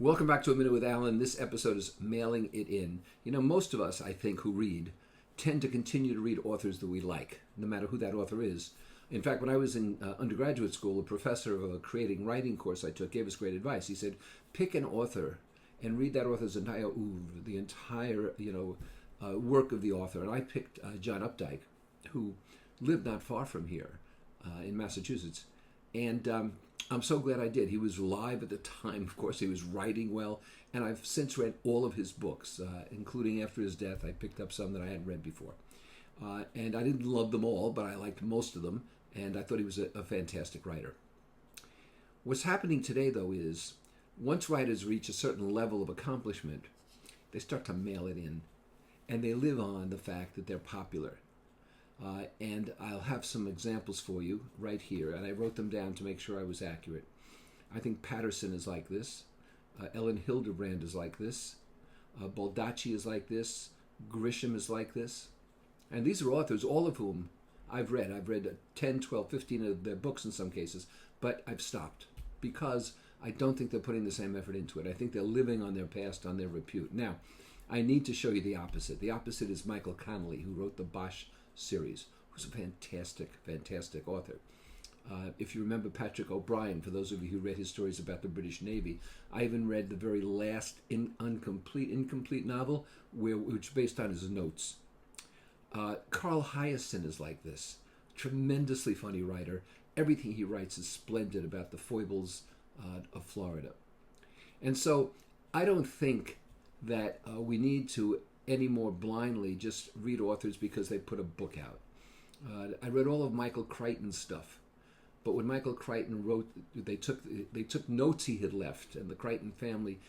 Welcome back to A Minute with Alan. This episode is Mailing It In. You know, most of us, I think, who read tend to continue to read authors that we like, no matter who that author is. In fact, when I was in undergraduate school, a professor of a creating writing course I took gave us great advice. He said, pick an author and read that author's entire oeuvre, the entire work of the author. And I picked John Updike, who lived not far from here in Massachusetts. And I'm so glad I did. He was alive at the time, of course. He was writing well. And I've since read all of his books, including after his death. I picked up some that I hadn't read before. And I didn't love them all, but I liked most of them. And I thought he was a fantastic writer. What's happening today, though, is once writers reach a certain level of accomplishment, they start to mail it in. And they live on the fact that they're popular. And I'll have some examples for you right here. And I wrote them down to make sure I was accurate. I think Patterson is like this. Ellen Hildebrand is like this. Baldacci is like this. Grisham is like this. And these are authors, all of whom I've read. I've read 10, 12, 15 of their books in some cases. But I've stopped because I don't think they're putting the same effort into it. I think they're living on their past, on their repute. Now, I need to show you the opposite. The opposite is Michael Connelly, who wrote the Bosch series, who's a fantastic, fantastic author. If you remember Patrick O'Brien, for those of you who read his stories about the British Navy, I even read the very last incomplete novel, which is based on his notes. Carl Hiaasen is like this. Tremendously funny writer. Everything he writes is splendid about the foibles of Florida. And so I don't think that we need to any more blindly just read authors because they put a book out. I read all of Michael Crichton's stuff, but when Michael Crichton wrote, they took notes he had left, and the Crichton family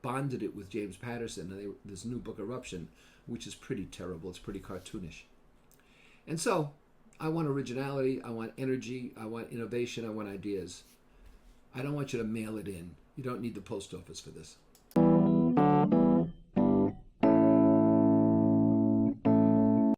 bonded it with James Patterson, and this new book, Eruption, which is pretty terrible. It's pretty cartoonish. And so I want originality, I want energy, I want innovation, I want ideas. I don't want you to mail it in. You don't need the post office for this.